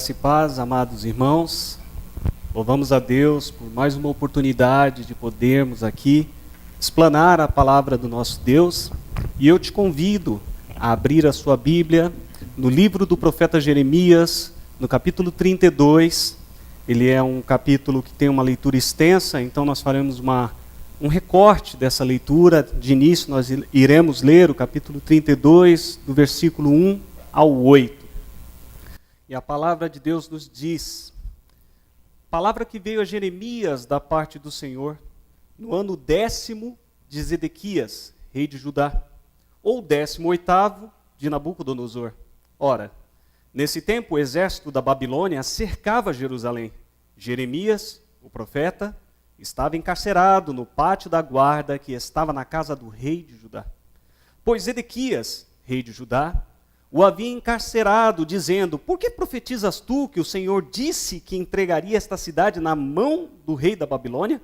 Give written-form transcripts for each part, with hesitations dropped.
Graça e paz, amados irmãos. Louvamos a Deus por mais uma oportunidade de podermos aqui explanar a palavra do nosso Deus. E eu te convido a abrir a sua Bíblia no livro do profeta Jeremias, no capítulo 32. Ele é um capítulo que tem uma leitura extensa, então nós faremos um recorte dessa leitura. De início nós iremos ler o capítulo 32, do versículo 1 ao 8. E a palavra de Deus nos diz, palavra que veio a Jeremias da parte do Senhor, no ano 10º de Zedequias, rei de Judá, ou 18º de Nabucodonosor. Ora, nesse tempo o exército da Babilônia cercava Jerusalém. Jeremias, o profeta, estava encarcerado no pátio da guarda que estava na casa do rei de Judá. Pois Zedequias, rei de Judá, o havia encarcerado, dizendo: por que profetizas tu que o Senhor disse que entregaria esta cidade na mão do rei da Babilônia?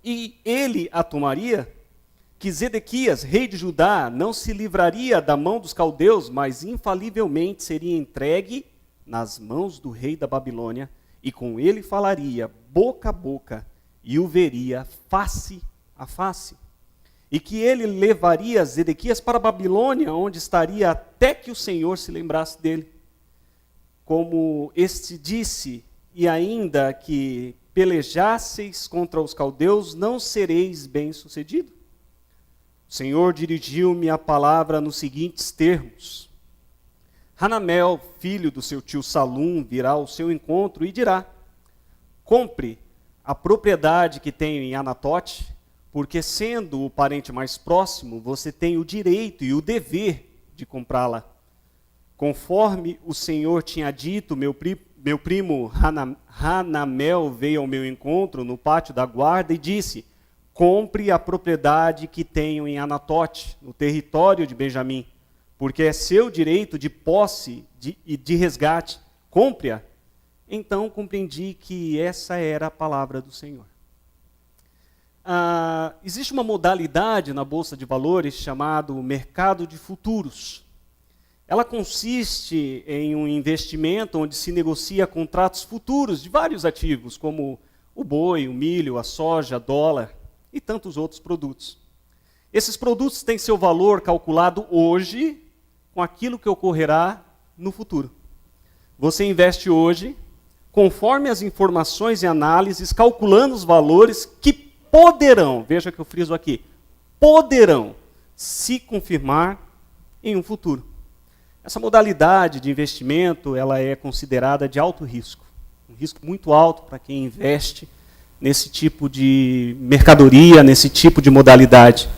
E ele a tomaria? Que Zedequias, rei de Judá, não se livraria da mão dos caldeus, mas infalivelmente seria entregue nas mãos do rei da Babilônia, e com ele falaria boca a boca, e o veria face a face. E que ele levaria Zedequias para a Babilônia, onde estaria até que o Senhor se lembrasse dele. Como este disse, e ainda que pelejasseis contra os caldeus, não sereis bem-sucedido. O Senhor dirigiu-me a palavra nos seguintes termos: Hanamel, filho do seu tio Salum, virá ao seu encontro e dirá: compre a propriedade que tenho em Anatote, porque sendo o parente mais próximo, você tem o direito e o dever de comprá-la. Conforme o Senhor tinha dito, meu primo Hanamel veio ao meu encontro no pátio da guarda e disse: compre a propriedade que tenho em Anatote, no território de Benjamim, porque é seu direito de posse e de resgate. Compre-a. Então compreendi que essa era a palavra do Senhor. Existe uma modalidade na Bolsa de Valores chamado mercado de futuros. Ela consiste em um investimento onde se negocia contratos futuros de vários ativos, como o boi, o milho, a soja, dólar e tantos outros produtos. Esses produtos têm seu valor calculado hoje com aquilo que ocorrerá no futuro. Você investe hoje, conforme as informações e análises, calculando os valores que poderão, veja que eu friso aqui, poderão se confirmar em um futuro. Essa modalidade de investimento, ela é considerada de alto risco. Um risco muito alto para quem investe nesse tipo de mercadoria, nesse tipo de modalidade.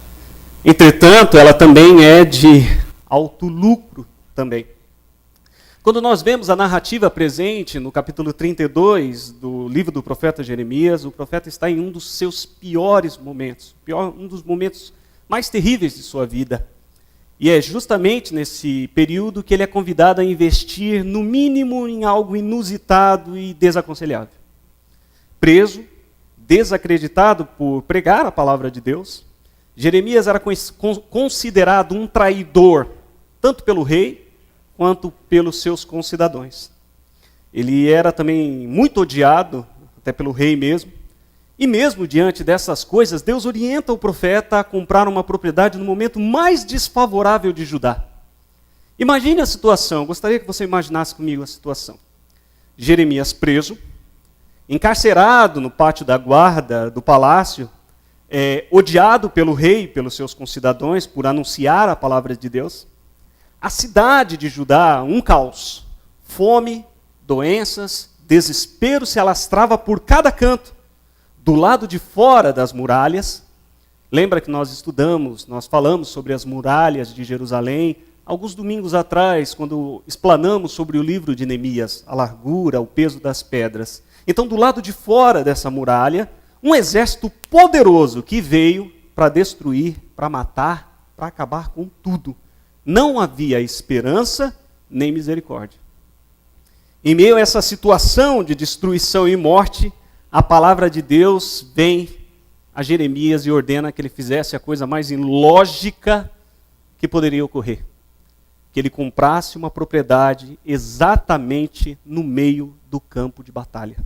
Entretanto, ela também é de alto lucro também. Quando nós vemos a narrativa presente no capítulo 32 do livro do profeta Jeremias, o profeta está em um dos seus piores momentos, um dos momentos mais terríveis de sua vida. E é justamente nesse período que ele é convidado a investir, no mínimo, em algo inusitado e desaconselhável. Preso, desacreditado por pregar a palavra de Deus, Jeremias era considerado um traidor, tanto pelo rei, quanto pelos seus concidadãos. Ele era também muito odiado, até pelo rei mesmo. E mesmo diante dessas coisas, Deus orienta o profeta a comprar uma propriedade no momento mais desfavorável de Judá. Imagine a situação, gostaria que você imaginasse comigo a situação. Jeremias preso, encarcerado no pátio da guarda do palácio, odiado pelo rei e pelos seus concidadãos por anunciar a palavra de Deus. A cidade de Judá, um caos. Fome, doenças, desespero se alastrava por cada canto. Do lado de fora das muralhas, lembra que nós falamos sobre as muralhas de Jerusalém, alguns domingos atrás, quando explanamos sobre o livro de Neemias, a largura, o peso das pedras. Então, do lado de fora dessa muralha, um exército poderoso que veio para destruir, para matar, para acabar com tudo. Não havia esperança nem misericórdia. Em meio a essa situação de destruição e morte, a palavra de Deus vem a Jeremias e ordena que ele fizesse a coisa mais ilógica que poderia ocorrer. que ele comprasse uma propriedade exatamente no meio do campo de batalha.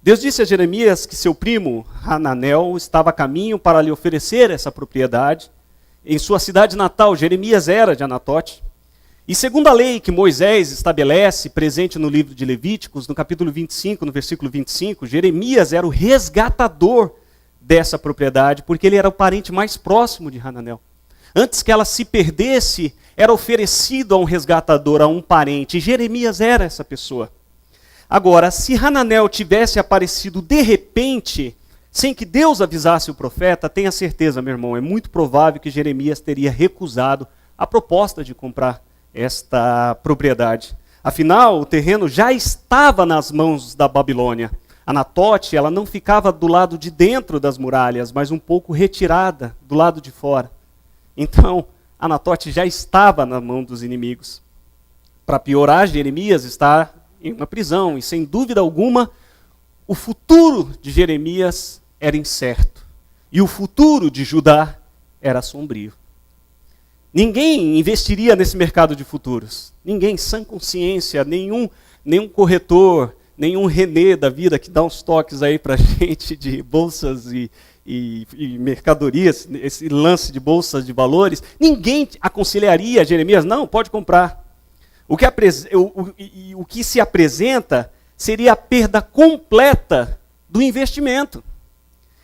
Deus disse a Jeremias que seu primo Hananel estava a caminho para lhe oferecer essa propriedade. Em sua cidade natal, Jeremias era de Anatote. E segundo a lei que Moisés estabelece, presente no livro de Levíticos, no capítulo 25, no versículo 25, Jeremias era o resgatador dessa propriedade, porque ele era o parente mais próximo de Hananel. Antes que ela se perdesse, era oferecido a um resgatador, a um parente, e Jeremias era essa pessoa. Agora, se Hananel tivesse aparecido de repente, sem que Deus avisasse o profeta, tenha certeza, meu irmão, é muito provável que Jeremias teria recusado a proposta de comprar esta propriedade. Afinal, o terreno já estava nas mãos da Babilônia. Anatote, ela não ficava do lado de dentro das muralhas, mas um pouco retirada do lado de fora. Então, Anatote já estava na mão dos inimigos. Para piorar, Jeremias está em uma prisão, e sem dúvida alguma, o futuro de Jeremias era incerto. E o futuro de Judá era sombrio. Ninguém investiria nesse mercado de futuros. Ninguém, sã consciência, nenhum corretor, nenhum Renê da vida que dá uns toques aí para a gente de bolsas e mercadorias, esse lance de bolsas de valores, ninguém aconselharia Jeremias, não, pode comprar. O que se apresenta seria a perda completa do investimento.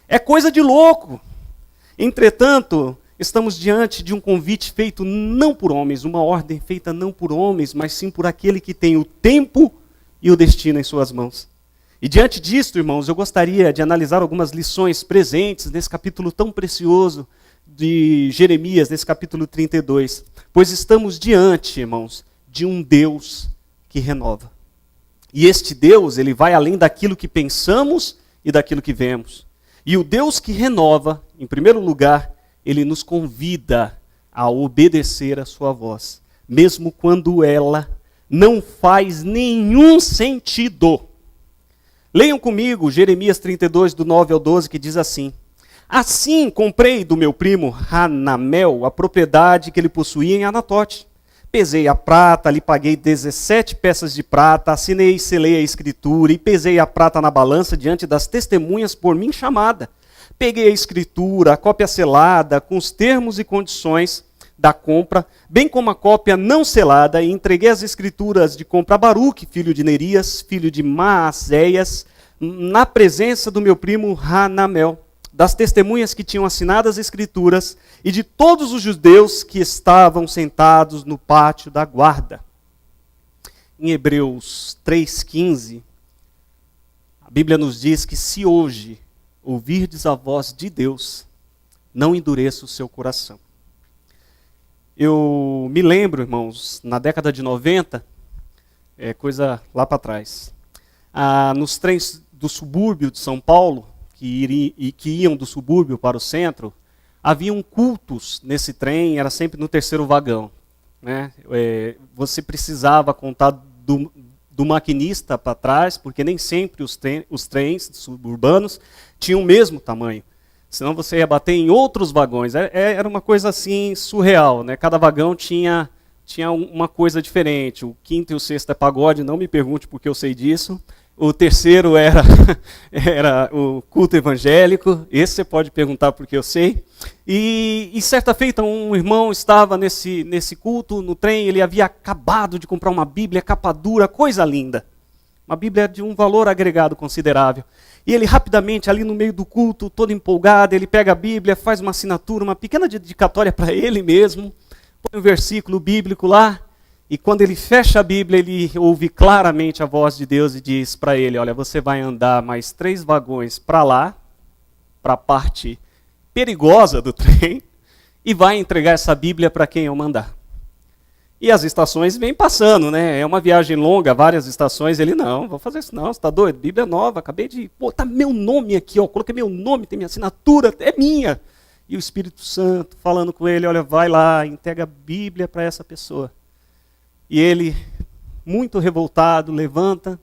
É coisa de louco. Entretanto, estamos diante de um convite feito não por homens, uma ordem feita não por homens, mas sim por aquele que tem o tempo e o destino em suas mãos. E diante disto, irmãos, eu gostaria de analisar algumas lições presentes nesse capítulo tão precioso de Jeremias, nesse capítulo 32. Pois estamos diante, irmãos, de um Deus que renova. E este Deus, ele vai além daquilo que pensamos e daquilo que vemos. E o Deus que renova, em primeiro lugar, ele nos convida a obedecer a sua voz, mesmo quando ela não faz nenhum sentido. Leiam comigo Jeremias 32, do 9 ao 12, que diz assim: Assim comprei do meu primo Hanamel a propriedade que ele possuía em Anatote. Pesei a prata, lhe paguei 17 peças de prata, assinei e selei a escritura, e pesei a prata na balança diante das testemunhas por mim chamada. Peguei a escritura, a cópia selada, com os termos e condições da compra, bem como a cópia não selada, e entreguei as escrituras de compra a Baruque, filho de Nerias, filho de Maazéias, na presença do meu primo Hanamel, das testemunhas que tinham assinado as escrituras, e de todos os judeus que estavam sentados no pátio da guarda. Em Hebreus 3,15, a Bíblia nos diz que se hoje ouvirdes a voz de Deus, não endureça o seu coração. Eu me lembro, irmãos, na década de 90, coisa lá para trás, nos trens do subúrbio de São Paulo, que iam do subúrbio para o centro, haviam cultos nesse trem, era sempre no terceiro vagão. Né? Você precisava contar do maquinista para trás, porque nem sempre os trens suburbanos tinham o mesmo tamanho. Senão você ia bater em outros vagões. Era uma coisa assim surreal. Né? Cada vagão tinha uma coisa diferente. O quinto e o sexto é pagode, não me pergunte porque eu sei disso. O terceiro era o culto evangélico. Esse você pode perguntar porque eu sei. E certa feita um irmão estava nesse culto, no trem, ele havia acabado de comprar uma Bíblia, capa dura, coisa linda. Uma Bíblia de um valor agregado considerável. E ele rapidamente, ali no meio do culto, todo empolgado, ele pega a Bíblia, faz uma assinatura, uma pequena dedicatória para ele mesmo, põe um versículo bíblico lá, e quando ele fecha a Bíblia, ele ouve claramente a voz de Deus e diz para ele, olha, você vai andar mais 3 vagões para lá, para a parte perigosa do trem, e vai entregar essa Bíblia para quem eu mandar. E as estações vêm passando, né? É uma viagem longa, várias estações. Ele, não, vou fazer isso não, você está doido? Bíblia nova, acabei de... Pô, tá meu nome aqui, ó, coloquei meu nome, tem minha assinatura, é minha. E o Espírito Santo falando com ele, olha, vai lá, entrega a Bíblia para essa pessoa. E ele, muito revoltado, levanta.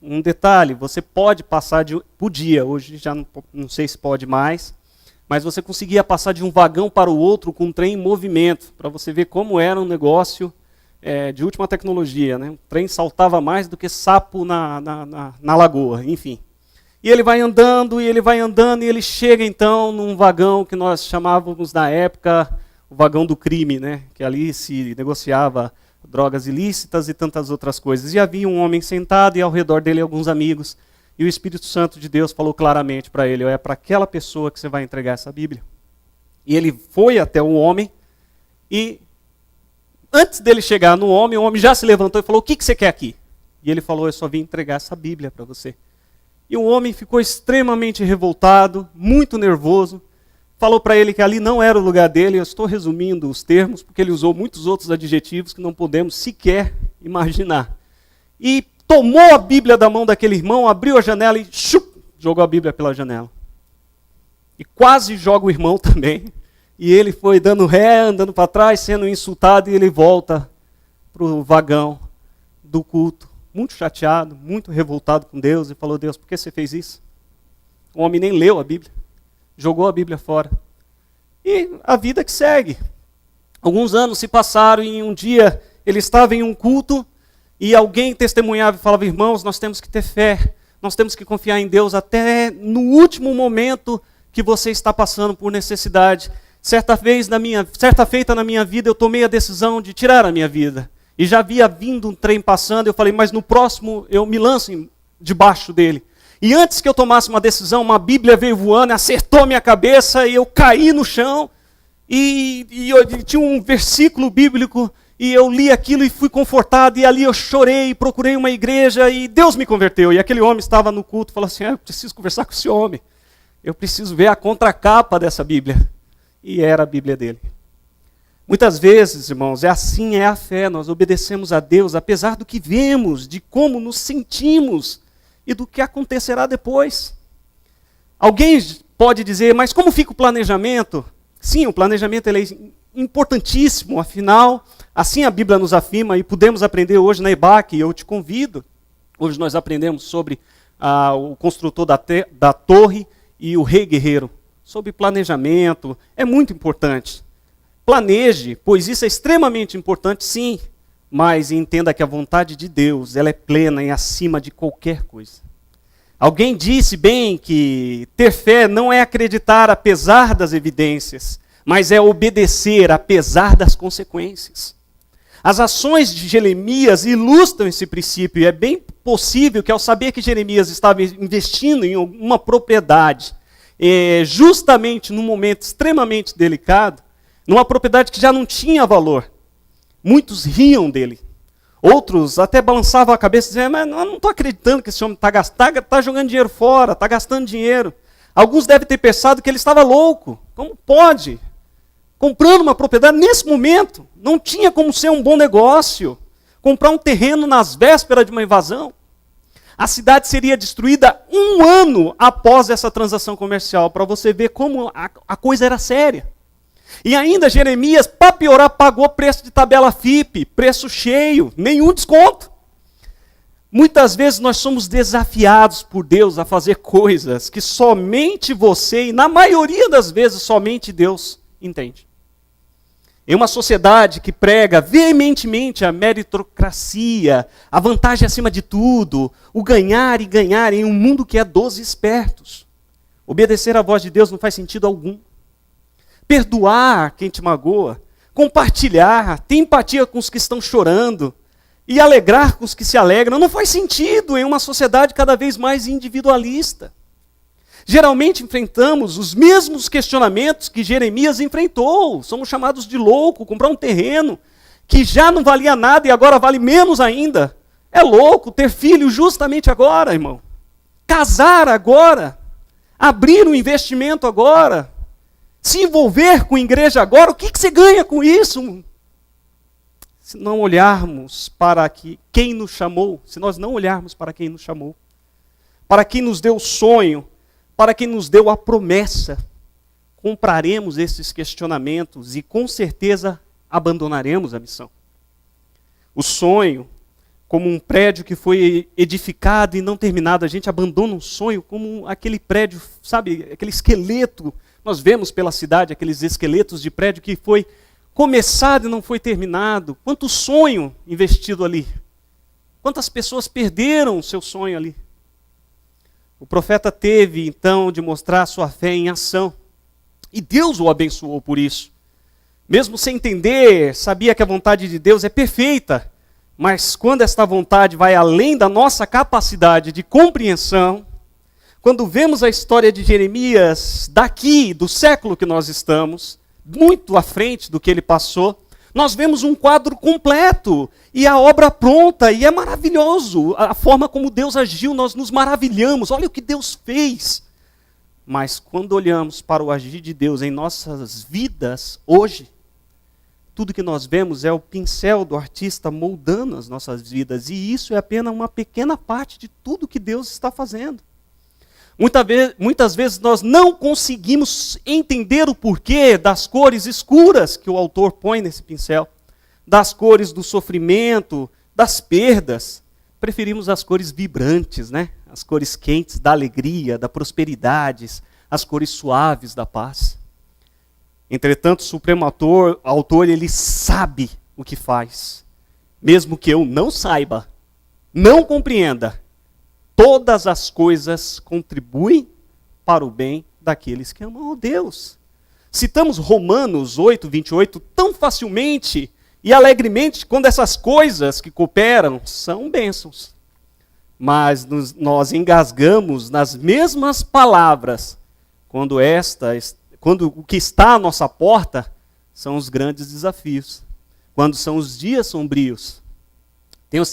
Um detalhe, você pode passar por dia, hoje já não sei se pode mais, mas você conseguia passar de um vagão para o outro com um trem em movimento, para você ver como era um negócio de última tecnologia, né? O trem saltava mais do que sapo na lagoa, enfim. E ele vai andando, e ele chega então num vagão que nós chamávamos na época o vagão do crime, né? Que ali se negociava drogas ilícitas e tantas outras coisas. E havia um homem sentado e ao redor dele alguns amigos. E o Espírito Santo de Deus falou claramente para ele: é para aquela pessoa que você vai entregar essa Bíblia. E ele foi até o homem e antes dele chegar no homem, o homem já se levantou e falou: o que você quer aqui? E ele falou: eu só vim entregar essa Bíblia para você. E o homem ficou extremamente revoltado, muito nervoso, falou para ele que ali não era o lugar dele. Eu estou resumindo os termos, porque ele usou muitos outros adjetivos que não podemos sequer imaginar. E tomou a Bíblia da mão daquele irmão, abriu a janela e jogou a Bíblia pela janela. E quase joga o irmão também. E ele foi dando ré, andando para trás, sendo insultado, e ele volta para o vagão do culto, muito chateado, muito revoltado com Deus, e falou: Deus, por que você fez isso? O homem nem leu a Bíblia, jogou a Bíblia fora. E a vida que segue. Alguns anos se passaram e um dia ele estava em um culto e alguém testemunhava e falava: irmãos, nós temos que ter fé, nós temos que confiar em Deus até no último momento que você está passando por necessidade. Certa feita na minha vida, eu tomei a decisão de tirar a minha vida. E já havia vindo um trem passando, eu falei: mas no próximo eu me lanço debaixo dele. E antes que eu tomasse uma decisão, uma Bíblia veio voando, acertou minha cabeça e eu caí no chão. E tinha um versículo bíblico e eu li aquilo e fui confortado. E ali eu chorei, procurei uma igreja e Deus me converteu. E aquele homem estava no culto e falou assim: eu preciso conversar com esse homem. Eu preciso ver a contracapa dessa Bíblia. E era a Bíblia dele. Muitas vezes, irmãos, assim é a fé. Nós obedecemos a Deus, apesar do que vemos, de como nos sentimos e do que acontecerá depois. Alguém pode dizer: mas como fica o planejamento? Sim, o planejamento ele é importantíssimo, afinal, assim a Bíblia nos afirma e podemos aprender hoje na EBAC, e eu te convido. Hoje nós aprendemos sobre o construtor da torre e o rei guerreiro. Sobre planejamento, é muito importante. Planeje, pois isso é extremamente importante, sim, mas entenda que a vontade de Deus, ela é plena e acima de qualquer coisa. Alguém disse bem que ter fé não é acreditar apesar das evidências, mas é obedecer apesar das consequências. As ações de Jeremias ilustram esse princípio, e é bem possível que ao saber que Jeremias estava investindo em uma propriedade, justamente num momento extremamente delicado, numa propriedade que já não tinha valor, muitos riam dele. Outros até balançavam a cabeça dizendo: mas eu não estou acreditando que esse homem está jogando dinheiro fora, está gastando dinheiro. Alguns devem ter pensado que ele estava louco. Como pode? Comprando uma propriedade nesse momento, não tinha como ser um bom negócio. Comprar um terreno nas vésperas de uma invasão. A cidade seria destruída 1 ano após essa transação comercial, para você ver como a coisa era séria. E ainda Jeremias, para piorar, pagou preço de tabela FIPE, preço cheio, nenhum desconto. Muitas vezes nós somos desafiados por Deus a fazer coisas que somente você, e na maioria das vezes somente Deus, entende. Em uma sociedade que prega veementemente a meritocracia, a vantagem acima de tudo, o ganhar e ganhar, em um mundo que é dos espertos, obedecer à voz de Deus não faz sentido algum. Perdoar quem te magoa, compartilhar, ter empatia com os que estão chorando e alegrar com os que se alegram, não faz sentido em uma sociedade cada vez mais individualista. Geralmente enfrentamos os mesmos questionamentos que Jeremias enfrentou. Somos chamados de louco, comprar um terreno que já não valia nada e agora vale menos ainda. É louco ter filho justamente agora, irmão. Casar agora. Abrir um investimento agora. Se envolver com a igreja agora. O que você ganha com isso? Se não olharmos para quem nos chamou, se nós não olharmos para quem nos chamou, para quem nos deu o sonho, para quem nos deu a promessa, compraremos esses questionamentos e com certeza abandonaremos a missão. O sonho, como um prédio que foi edificado e não terminado, a gente abandona um sonho como aquele prédio, sabe, aquele esqueleto. Nós vemos pela cidade aqueles esqueletos de prédio que foi começado e não foi terminado, quanto sonho investido ali, quantas pessoas perderam o seu sonho ali. O profeta teve, então, de mostrar sua fé em ação. E Deus o abençoou por isso. Mesmo sem entender, sabia que a vontade de Deus é perfeita. Mas quando esta vontade vai além da nossa capacidade de compreensão, quando vemos a história de Jeremias daqui, do século que nós estamos, muito à frente do que ele passou, nós vemos um quadro completo e a obra pronta, e é maravilhoso. A forma como Deus agiu, nós nos maravilhamos. Olha o que Deus fez. Mas quando olhamos para o agir de Deus em nossas vidas hoje, tudo que nós vemos é o pincel do artista moldando as nossas vidas. E isso é apenas uma pequena parte de tudo que Deus está fazendo. Muitas vezes nós não conseguimos entender o porquê das cores escuras que o autor põe nesse pincel, das cores do sofrimento, das perdas. Preferimos as cores vibrantes, né? As cores quentes da alegria, da prosperidade, as cores suaves da paz. Entretanto, o Supremo Autor, ele sabe o que faz. Mesmo que eu não saiba, não compreenda, todas as coisas contribuem para o bem daqueles que amam a Deus. Citamos Romanos 8, 28 tão facilmente e alegremente quando essas coisas que cooperam são bênçãos. Mas nós engasgamos nas mesmas palavras quando o que está à nossa porta são os grandes desafios, quando são os dias sombrios.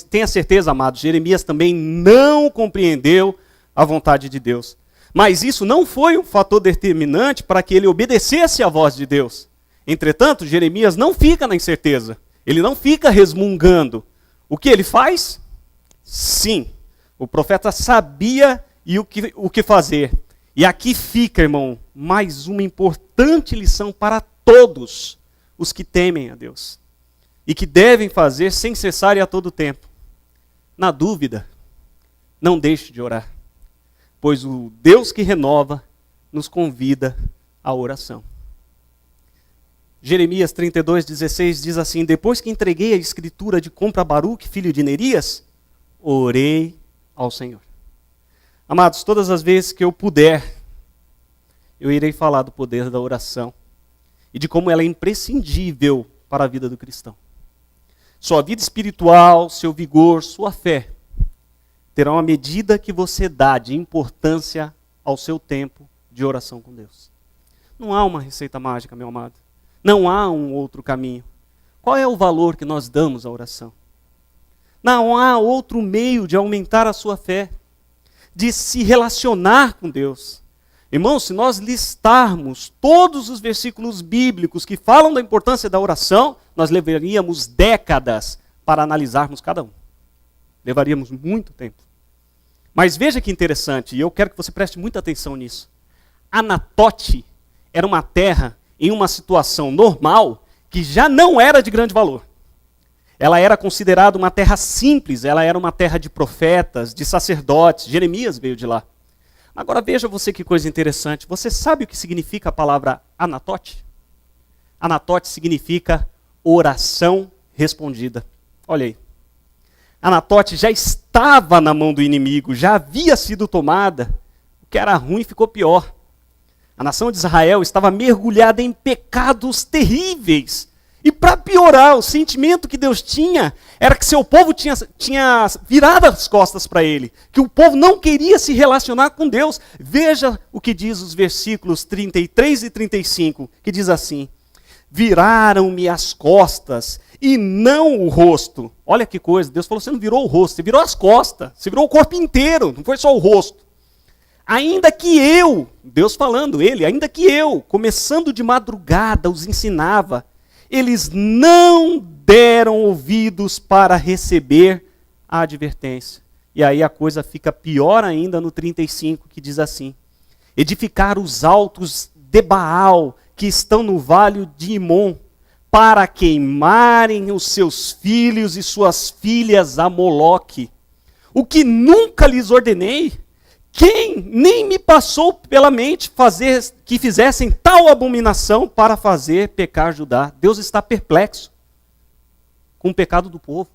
Tenha certeza, amados, Jeremias também não compreendeu a vontade de Deus. Mas isso não foi um fator determinante para que ele obedecesse à voz de Deus. Entretanto, Jeremias não fica na incerteza. Ele não fica resmungando. O que ele faz? Sim, o profeta sabia o que fazer. E aqui fica, irmão, mais uma importante lição para todos os que temem a Deus. E que devem fazer sem cessar e a todo tempo. Na dúvida, não deixe de orar, pois o Deus que renova nos convida à oração. Jeremias 32:16 diz assim: depois que entreguei a escritura de compra a Baruque, filho de Nerias, orei ao Senhor. Amados, todas as vezes que eu puder, eu irei falar do poder da oração e de como ela é imprescindível para a vida do cristão. Sua vida espiritual, seu vigor, sua fé terão a medida que você dá de importância ao seu tempo de oração com Deus. Não há uma receita mágica, meu amado. Não há um outro caminho. Qual é o valor que nós damos à oração? Não há outro meio de aumentar a sua fé, de se relacionar com Deus. Irmãos, se nós listarmos todos os versículos bíblicos que falam da importância da oração, nós levaríamos décadas para analisarmos cada um. Levaríamos muito tempo. Mas veja que interessante, e eu quero que você preste muita atenção nisso. Anatote era uma terra em uma situação normal que já não era de grande valor. Ela era considerada uma terra simples, ela era uma terra de profetas, de sacerdotes. Jeremias veio de lá. Agora veja você que coisa interessante. Você sabe o que significa a palavra Anatote? Anatote significa oração respondida. Olha aí. Anatote já estava na mão do inimigo, já havia sido tomada. O que era ruim ficou pior. A nação de Israel estava mergulhada em pecados terríveis. E para piorar, o sentimento que Deus tinha era que seu povo tinha virado as costas para ele. Que o povo não queria se relacionar com Deus. Veja o que diz os versículos 33 e 35, que diz assim: viraram-me as costas e não o rosto. Olha que coisa, Deus falou, você não virou o rosto, você virou as costas, você virou o corpo inteiro, não foi só o rosto. Ainda que eu, Deus falando, ainda que eu, começando de madrugada, os ensinava, eles não deram ouvidos para receber a advertência. E aí a coisa fica pior ainda no 35, que diz assim: edificar os altos de Baal, que estão no vale de Imom, para queimarem os seus filhos e suas filhas a Moloque. O que nunca lhes ordenei, Quem nem me passou pela mente que fizessem tal abominação para fazer pecar Judá? Deus está perplexo com o pecado do povo.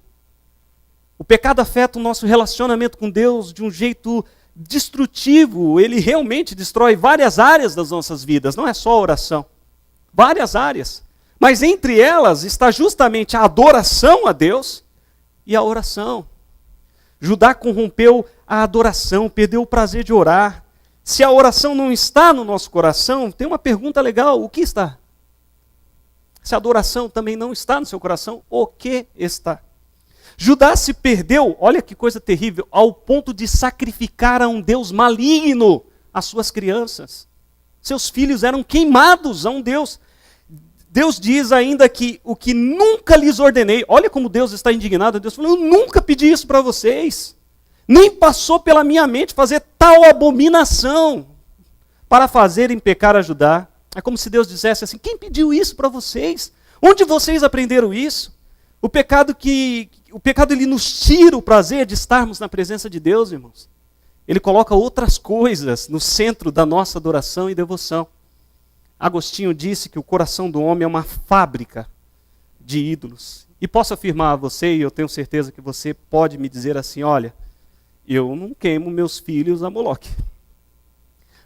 O pecado afeta o nosso relacionamento com Deus de um jeito destrutivo. Ele realmente destrói várias áreas das nossas vidas, não é só a oração. Várias áreas. Mas entre elas está justamente a adoração a Deus e a oração. Judá corrompeu a adoração, perdeu o prazer de orar. Se a oração não está no nosso coração, tem uma pergunta legal: o que está? Se a adoração também não está no seu coração, o que está? Judá se perdeu, olha que coisa terrível, ao ponto de sacrificar a um Deus maligno as suas crianças. Seus filhos eram queimados a um Deus. Deus diz ainda que o que nunca lhes ordenei, olha como Deus está indignado, Deus falou, eu nunca pedi isso para vocês, nem passou pela minha mente fazer tal abominação para fazerem pecar a Judá. É como se Deus dissesse assim, quem pediu isso para vocês? Onde vocês aprenderam isso? O pecado ele nos tira o prazer de estarmos na presença de Deus, irmãos. Ele coloca outras coisas no centro da nossa adoração e devoção. Agostinho disse que o coração do homem é uma fábrica de ídolos. E posso afirmar a você, e eu tenho certeza que você pode me dizer assim, olha, eu não queimo meus filhos a Moloque.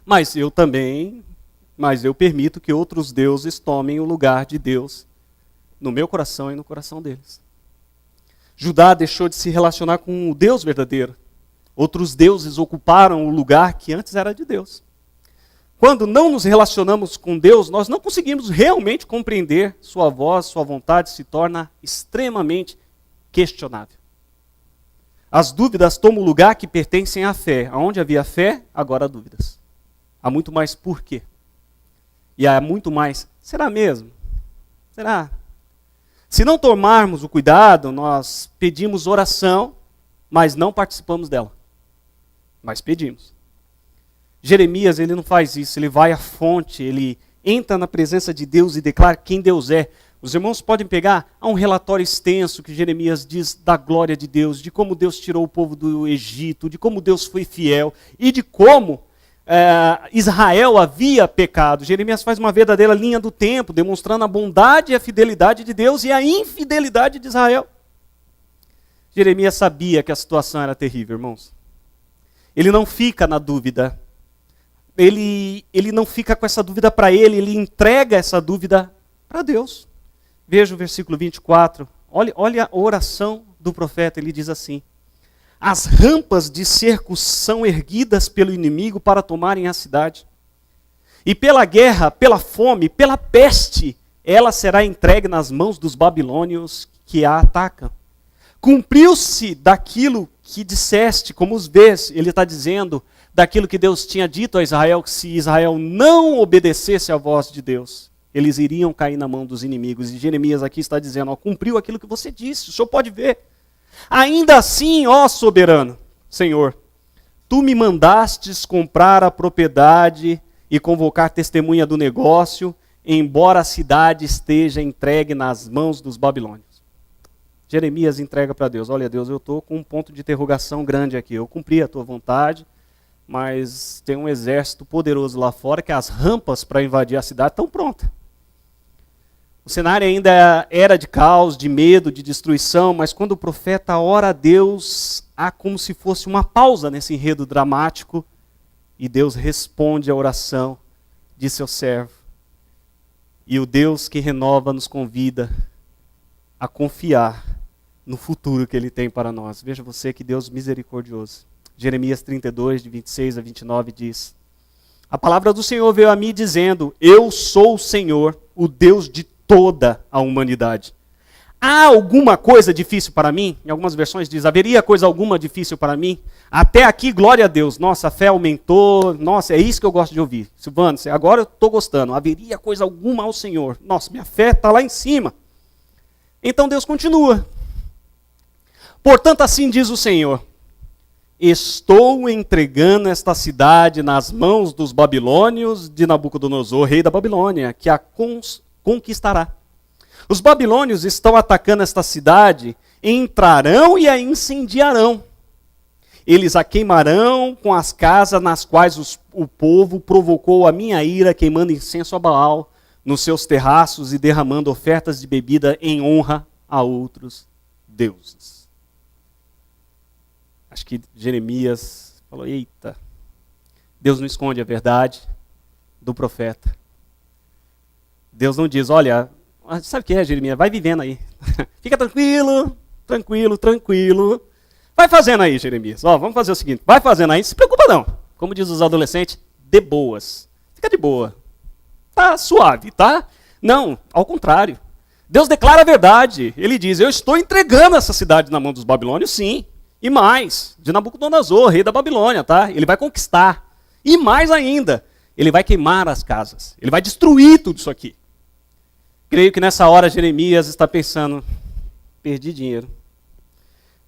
Mas eu permito que outros deuses tomem o lugar de Deus no meu coração e no coração deles. Judá deixou de se relacionar com o Deus verdadeiro. Outros deuses ocuparam o lugar que antes era de Deus. Quando não nos relacionamos com Deus, nós não conseguimos realmente compreender sua voz, sua vontade se torna extremamente questionável. As dúvidas tomam o lugar que pertencem à fé. Onde havia fé, agora há dúvidas. Há muito mais porquê. E há muito mais, será mesmo? Será? Se não tomarmos o cuidado, nós pedimos oração, mas não participamos dela. Mas pedimos. Jeremias, ele não faz isso, ele vai à fonte, ele entra na presença de Deus e declara quem Deus é. Os irmãos podem pegar, há um relatório extenso que Jeremias diz da glória de Deus, de como Deus tirou o povo do Egito, de como Deus foi fiel e de como Israel havia pecado. Jeremias faz uma verdadeira linha do tempo, demonstrando a bondade e a fidelidade de Deus e a infidelidade de Israel. Jeremias sabia que a situação era terrível, irmãos. Ele não fica na dúvida. Ele não fica com essa dúvida para ele entrega essa dúvida para Deus. Veja o versículo 24. Olha a oração do profeta, ele diz assim: as rampas de cerco são erguidas pelo inimigo para tomarem a cidade. E pela guerra, pela fome, pela peste, ela será entregue nas mãos dos babilônios que a atacam. Cumpriu-se daquilo que disseste, como os vês, ele está dizendo, daquilo que Deus tinha dito a Israel, que se Israel não obedecesse à voz de Deus, eles iriam cair na mão dos inimigos. E Jeremias aqui está dizendo, cumpriu aquilo que você disse, o senhor pode ver. Ainda assim, ó soberano, Senhor, tu me mandastes comprar a propriedade e convocar testemunha do negócio, embora a cidade esteja entregue nas mãos dos babilônios. Jeremias entrega para Deus, olha Deus, eu estou com um ponto de interrogação grande aqui, eu cumpri a tua vontade, mas tem um exército poderoso lá fora que as rampas para invadir a cidade estão prontas. O cenário ainda era de caos, de medo, de destruição, mas quando o profeta ora a Deus, há como se fosse uma pausa nesse enredo dramático, e Deus responde à oração de seu servo. E o Deus que renova nos convida a confiar no futuro que Ele tem para nós. Veja você que Deus misericordioso. Jeremias 32, de 26 a 29 diz: a palavra do Senhor veio a mim dizendo, eu sou o Senhor, o Deus de toda a humanidade. Há alguma coisa difícil para mim? Em algumas versões diz, haveria coisa alguma difícil para mim? Até aqui, glória a Deus, nossa, a fé aumentou, nossa, é isso que eu gosto de ouvir. Silvano, agora eu estou gostando, haveria coisa alguma ao Senhor. Nossa, minha fé está lá em cima. Então Deus continua. Portanto, assim diz o Senhor, estou entregando esta cidade nas mãos dos babilônios de Nabucodonosor, rei da Babilônia, que a conquistará. Os babilônios estão atacando esta cidade, entrarão e a incendiarão. Eles a queimarão com as casas nas quais o povo provocou a minha ira, queimando incenso a Baal nos seus terraços e derramando ofertas de bebida em honra a outros deuses. Acho que Jeremias falou, eita, Deus não esconde a verdade do profeta. Deus não diz, olha, sabe o que é, Jeremias? Vai vivendo aí. Fica tranquilo, tranquilo, tranquilo. Vai fazendo aí, Jeremias. Ó, vamos fazer o seguinte, vai fazendo aí, não se preocupa não. Como diz os adolescentes, de boas. Fica de boa. Tá suave, tá? Não, ao contrário. Deus declara a verdade. Ele diz, eu estou entregando essa cidade na mão dos babilônios, sim. E mais, de Nabucodonosor, rei da Babilônia, tá? Ele vai conquistar. E mais ainda, ele vai queimar as casas. Ele vai destruir tudo isso aqui. Creio que nessa hora Jeremias está pensando, perdi dinheiro.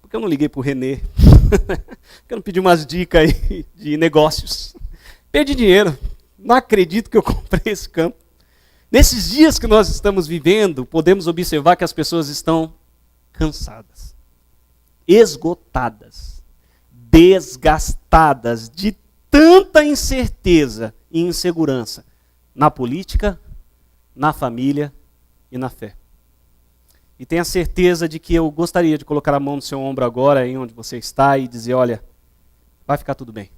Por que eu não liguei para o Renê? Por que eu não pedi umas dicas aí de negócios? Perdi dinheiro. Não acredito que eu comprei esse campo. Nesses dias que nós estamos vivendo, podemos observar que as pessoas estão cansadas, esgotadas, desgastadas de tanta incerteza e insegurança na política, na família e na fé. E tenha certeza de que eu gostaria de colocar a mão no seu ombro agora, aí onde você está, e dizer, olha, vai ficar tudo bem.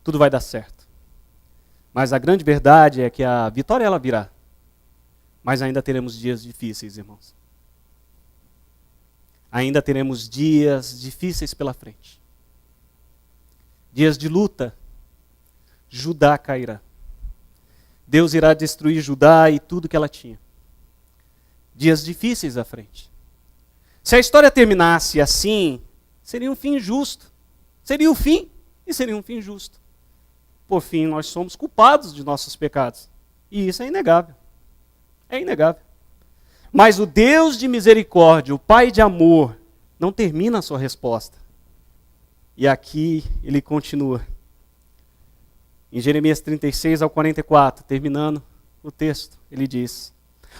Tudo vai dar certo. Mas a grande verdade é que a vitória ela virá. Mas ainda teremos dias difíceis, irmãos. Ainda teremos dias difíceis pela frente. Dias de luta. Judá cairá. Deus irá destruir Judá e tudo que ela tinha. Dias difíceis à frente. Se a história terminasse assim, seria um fim justo. Seria o fim e seria um fim justo. Por fim, nós somos culpados de nossos pecados. E isso é inegável. É inegável. Mas o Deus de misericórdia, o Pai de amor, não termina a sua resposta. E aqui ele continua. Em Jeremias 36 ao 44, terminando o texto, ele diz: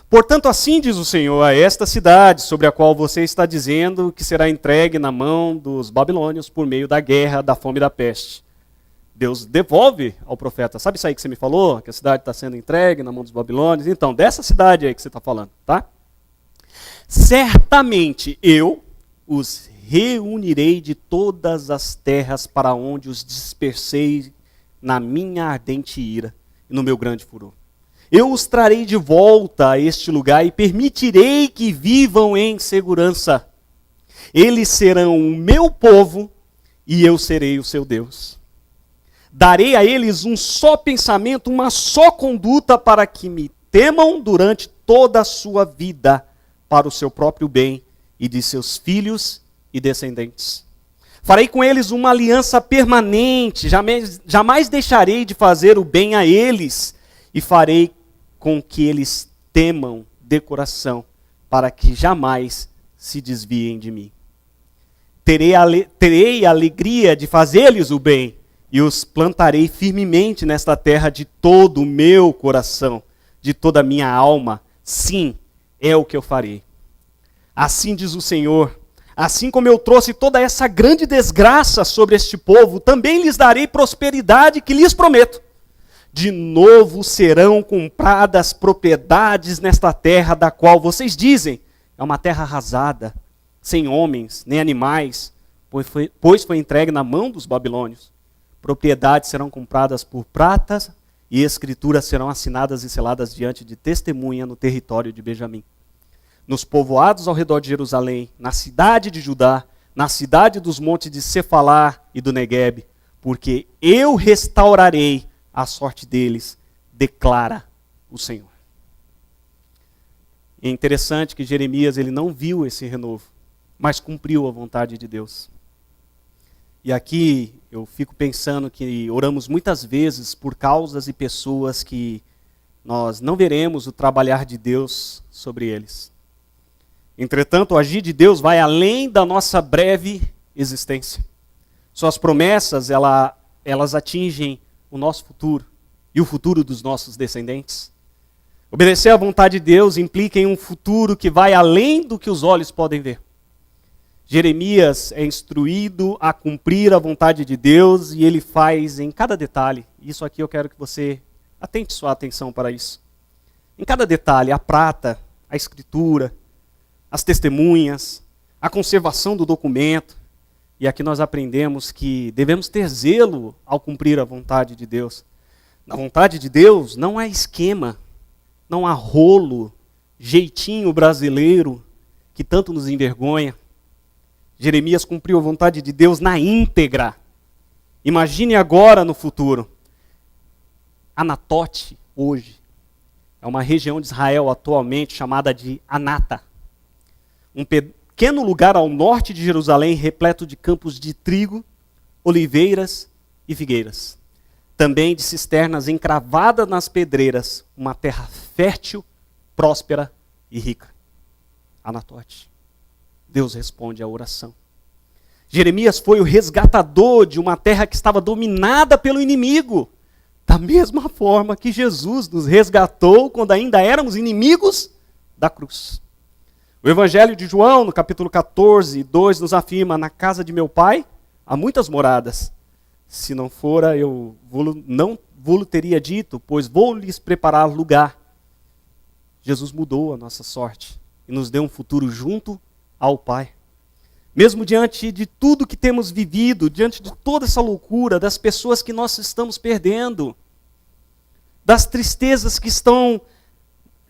portanto, assim diz o Senhor a esta cidade, sobre a qual você está dizendo que será entregue na mão dos babilônios por meio da guerra, da fome e da peste. Deus devolve ao profeta, sabe isso aí que você me falou? Que a cidade está sendo entregue na mão dos babilônios? Então, dessa cidade aí que você está falando, tá? Certamente eu os reunirei de todas as terras para onde os dispersei na minha ardente ira e no meu grande furor. Eu os trarei de volta a este lugar e permitirei que vivam em segurança. Eles serão o meu povo e eu serei o seu Deus. Darei a eles um só pensamento, uma só conduta para que me temam durante toda a sua vida, para o seu próprio bem e de seus filhos e descendentes. Farei com eles uma aliança permanente, jamais deixarei de fazer o bem a eles, e farei com que eles temam de coração, para que jamais se desviem de mim. Terei a alegria de fazer-lhes o bem, e os plantarei firmemente nesta terra de todo o meu coração, de toda a minha alma. Sim, é o que eu farei. Assim diz o Senhor, assim como eu trouxe toda essa grande desgraça sobre este povo, também lhes darei prosperidade que lhes prometo. De novo serão compradas propriedades nesta terra da qual vocês dizem, é uma terra arrasada, sem homens, nem animais, pois foi entregue na mão dos babilônios. Propriedades serão compradas por pratas e escrituras serão assinadas e seladas diante de testemunha no território de Benjamim. Nos povoados ao redor de Jerusalém, na cidade de Judá, na cidade dos montes de Cefalá e do Neguebe, porque eu restaurarei a sorte deles, declara o Senhor. É interessante que Jeremias ele não viu esse renovo, mas cumpriu a vontade de Deus. E aqui eu fico pensando que oramos muitas vezes por causas e pessoas que nós não veremos o trabalhar de Deus sobre eles. Entretanto, o agir de Deus vai além da nossa breve existência. Suas promessas, elas atingem o nosso futuro e o futuro dos nossos descendentes. Obedecer à vontade de Deus implica em um futuro que vai além do que os olhos podem ver. Jeremias é instruído a cumprir a vontade de Deus e ele faz em cada detalhe. Isso aqui eu quero que você atente sua atenção para isso. Em cada detalhe, a prata, a escritura, as testemunhas, a conservação do documento. E aqui nós aprendemos que devemos ter zelo ao cumprir a vontade de Deus. Na vontade de Deus não há esquema, não há rolo, jeitinho brasileiro que tanto nos envergonha. Jeremias cumpriu a vontade de Deus na íntegra. Imagine agora no futuro. Anatote, hoje, é uma região de Israel atualmente chamada de Anata. Um pequeno lugar ao norte de Jerusalém, repleto de campos de trigo, oliveiras e figueiras. Também de cisternas encravadas nas pedreiras, uma terra fértil, próspera e rica. Anatote. Deus responde à oração. Jeremias foi o resgatador de uma terra que estava dominada pelo inimigo. Da mesma forma que Jesus nos resgatou quando ainda éramos inimigos da cruz. O Evangelho de João, no capítulo 14, 2, nos afirma: na casa de meu pai há muitas moradas. Se não fora, eu não vou-lhe teria dito, pois vou lhes preparar lugar. Jesus mudou a nossa sorte e nos deu um futuro junto ao Pai. Mesmo diante de tudo que temos vivido, diante de toda essa loucura, das pessoas que nós estamos perdendo, das tristezas que estão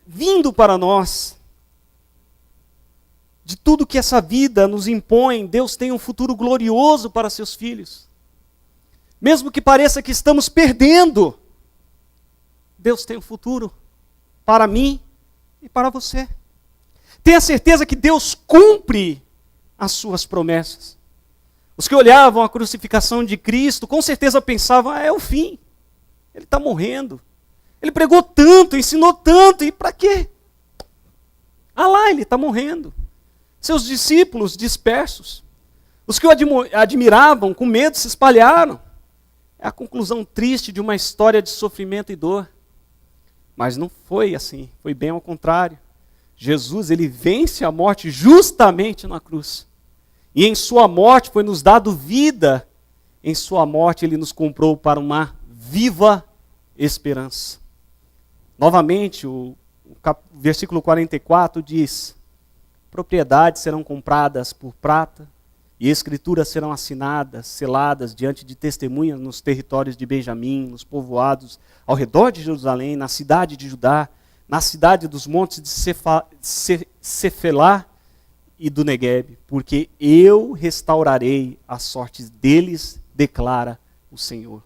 vindo para nós, de tudo que essa vida nos impõe, Deus tem um futuro glorioso para seus filhos. Mesmo que pareça que estamos perdendo, Deus tem um futuro para mim e para você. Tenha certeza que Deus cumpre as suas promessas. Os que olhavam a crucificação de Cristo, com certeza pensavam: é o fim. Ele está morrendo. Ele pregou tanto, ensinou tanto, e para quê? Ah lá, ele está morrendo. Seus discípulos dispersos, os que o admiravam, com medo, se espalharam. É a conclusão triste de uma história de sofrimento e dor. Mas não foi assim, foi bem ao contrário. Jesus, ele vence a morte justamente na cruz. E em sua morte foi nos dado vida. Em sua morte ele nos comprou para uma viva esperança. Novamente, o versículo 44 diz: propriedades serão compradas por prata, e escrituras serão assinadas, seladas diante de testemunhas nos territórios de Benjamim, nos povoados ao redor de Jerusalém, na cidade de Judá, na cidade dos montes de Cefelá e do Neguebe, porque eu restaurarei as sortes deles, declara o Senhor.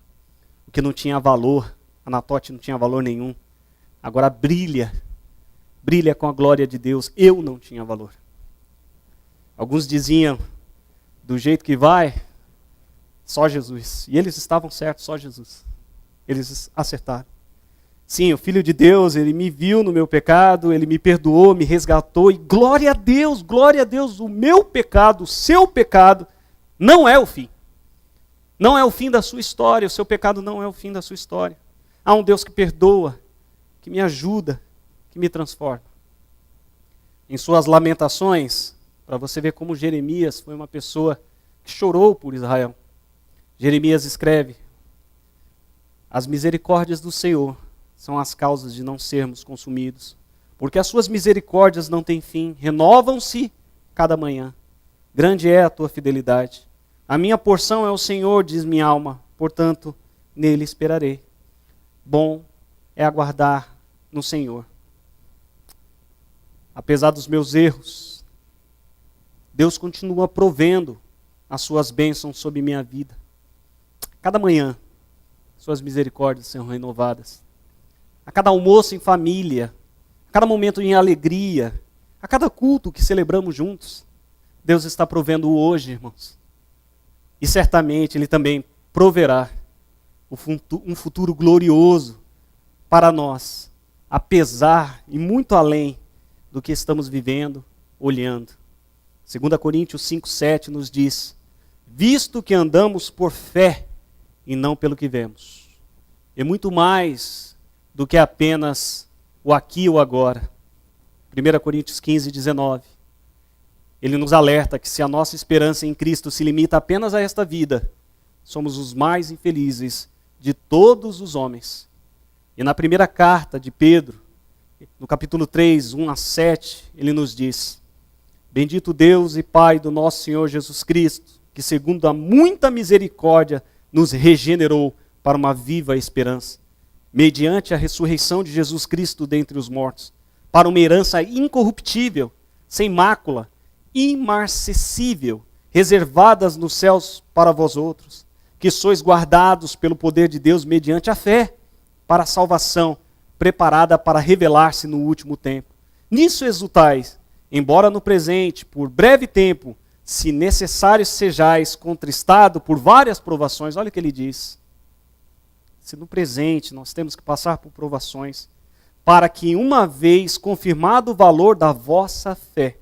O que não tinha valor, Anatote não tinha valor nenhum, agora brilha com a glória de Deus. Eu não tinha valor. Alguns diziam, do jeito que vai, só Jesus. E eles estavam certos, só Jesus. Eles acertaram. Sim, o Filho de Deus, ele me viu no meu pecado, ele me perdoou, me resgatou, e glória a Deus, o meu pecado, o seu pecado, não é o fim. Não é o fim da sua história, o seu pecado não é o fim da sua história. Há um Deus que perdoa, que me ajuda, que me transforma. Em suas lamentações, para você ver como Jeremias foi uma pessoa que chorou por Israel. Jeremias escreve: as misericórdias do Senhor são as causas de não sermos consumidos, porque as suas misericórdias não têm fim, renovam-se cada manhã. Grande é a tua fidelidade. A minha porção é o Senhor, diz minha alma, portanto, nele esperarei. Bom é aguardar no Senhor. Apesar dos meus erros, Deus continua provendo as suas bênçãos sobre minha vida. Cada manhã, suas misericórdias são renovadas. A cada almoço em família, a cada momento em alegria, a cada culto que celebramos juntos, Deus está provendo hoje, irmãos. E certamente Ele também proverá um futuro glorioso para nós, apesar e muito além do que estamos vivendo, olhando. 2 Coríntios 5:7 nos diz: visto que andamos por fé e não pelo que vemos. É muito mais do que apenas o aqui e o agora. 1 Coríntios 15:19. ele nos alerta que se a nossa esperança em Cristo se limita apenas a esta vida, somos os mais infelizes de todos os homens. E na primeira carta de Pedro, no capítulo 3, 1 a 7, ele nos diz: Bendito Deus e Pai do nosso Senhor Jesus Cristo, que segundo a muita misericórdia nos regenerou para uma viva esperança, mediante a ressurreição de Jesus Cristo dentre os mortos, para uma herança incorruptível, sem mácula, imarcessível, reservadas nos céus para vós outros, que sois guardados pelo poder de Deus mediante a fé, para a salvação, preparada para revelar-se no último tempo. Nisso exultais, embora no presente, por breve tempo, se necessário sejais contristado por várias provações. Olha o que ele diz. Se no presente nós temos que passar por provações, para que uma vez confirmado o valor da vossa fé,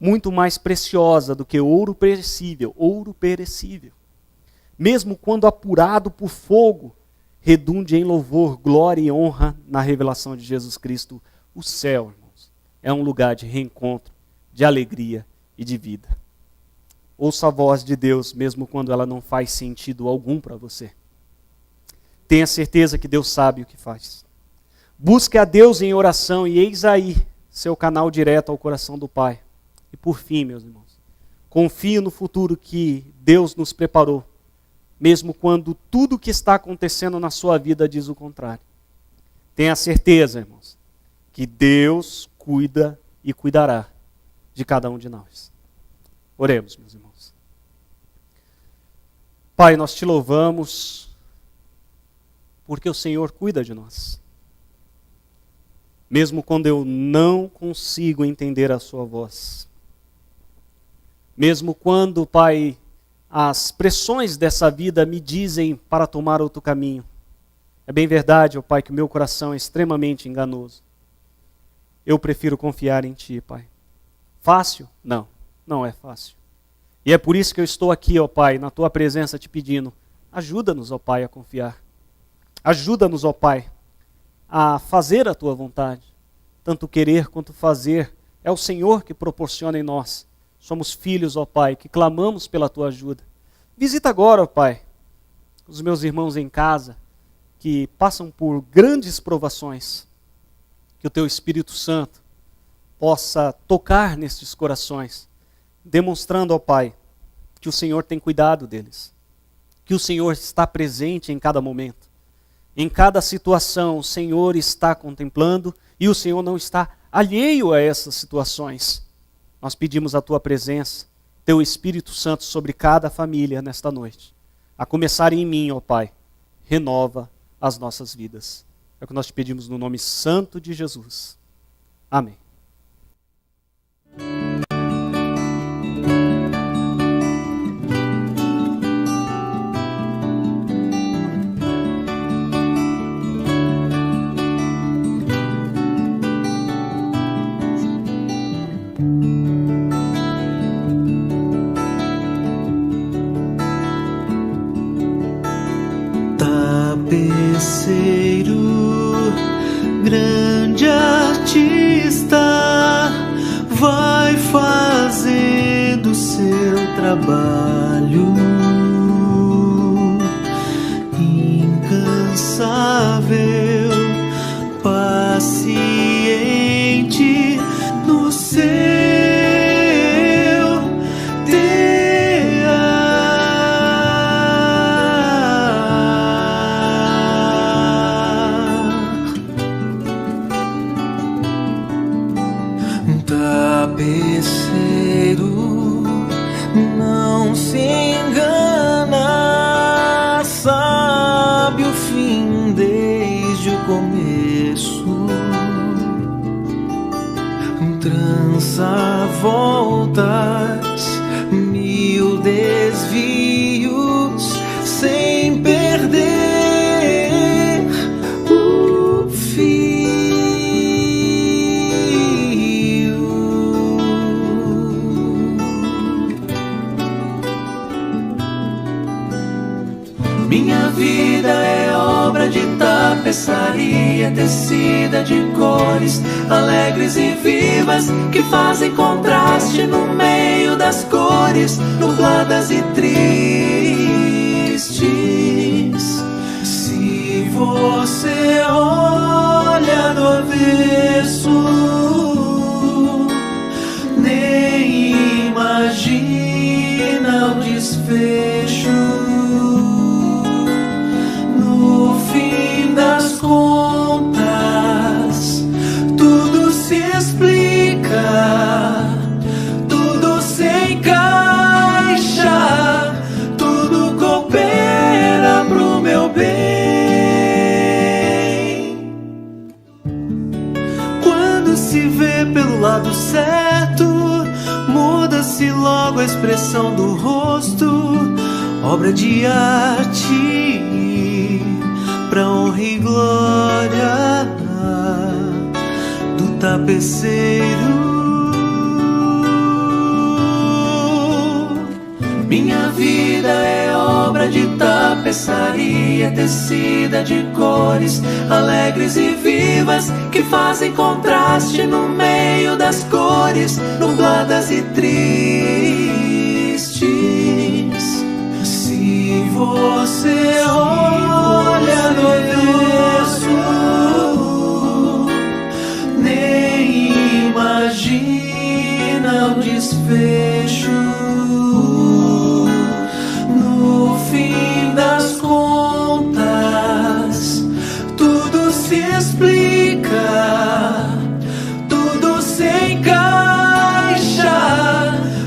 muito mais preciosa do que ouro perecível, mesmo quando apurado por fogo, redunde em louvor, glória e honra na revelação de Jesus Cristo. O céu, irmãos, é um lugar de reencontro, de alegria e de vida. Ouça a voz de Deus, mesmo quando ela não faz sentido algum para você. Tenha certeza que Deus sabe o que faz. Busque a Deus em oração e eis aí seu canal direto ao coração do Pai. E por fim, meus irmãos, confie no futuro que Deus nos preparou, mesmo quando tudo o que está acontecendo na sua vida diz o contrário. Tenha certeza, irmãos, que Deus cuida e cuidará de cada um de nós. Oremos, meus irmãos. Pai, nós te louvamos porque o Senhor cuida de nós. Mesmo quando eu não consigo entender a sua voz. Mesmo quando, Pai, as pressões dessa vida me dizem para tomar outro caminho. É bem verdade, ó Pai, que o meu coração é extremamente enganoso. Eu prefiro confiar em Ti, Pai. Fácil? Não, não é fácil. E é por isso que eu estou aqui, ó Pai, na Tua presença te pedindo, ajuda-nos, ó Pai, a confiar. Ajuda-nos, ó Pai, a fazer a Tua vontade. Tanto querer quanto fazer, é o Senhor que proporciona em nós. Somos filhos, ó Pai, que clamamos pela Tua ajuda. Visita agora, ó Pai, os meus irmãos em casa, que passam por grandes provações. Que o Teu Espírito Santo possa tocar nestes corações, demonstrando, ó Pai, que o Senhor tem cuidado deles. Que o Senhor está presente em cada momento. Em cada situação, o Senhor está contemplando e o Senhor não está alheio a essas situações. Nós pedimos a Tua presença, Teu Espírito Santo sobre cada família nesta noite. A começar em mim, ó Pai, renova as nossas vidas. É o que nós te pedimos no nome santo de Jesus. Amém. Tapeceiro, grande artista, vai fazendo seu trabalho, incansável, paciente no seu tapeceiro, não se engana, sabe o fim desde tapeçaria tecida de cores alegres e vivas que fazem contraste no meio das cores nubladas e tristes. Se você olha do avesso, nem imagina o desfecho. No fim das contas, tudo se explica, tudo se encaixa, tudo coopera pro meu bem. Quando se vê pelo lado certo, muda-se logo a expressão do rosto, obra de arte pra honra e glória do tapeceiro. Minha vida é obra de tapeçaria tecida de cores alegres e vivas que fazem contraste no meio das cores nubladas e tristes. Se você olha no avesso, nem imagina o desfecho. No fim das contas, tudo se explica, tudo se encaixa,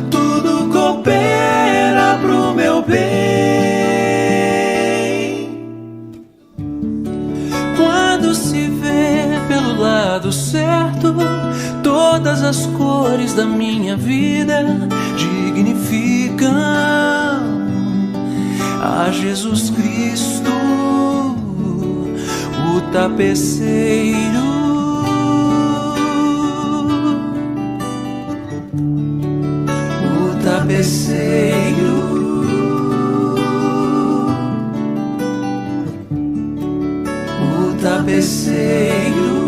tudo coopera pro meu bem. Quando se vê pelo lado certo, todas as cores da minha vida dignificam a Jesus Cristo, o tapeceiro. O tapeceiro. O tapeceiro.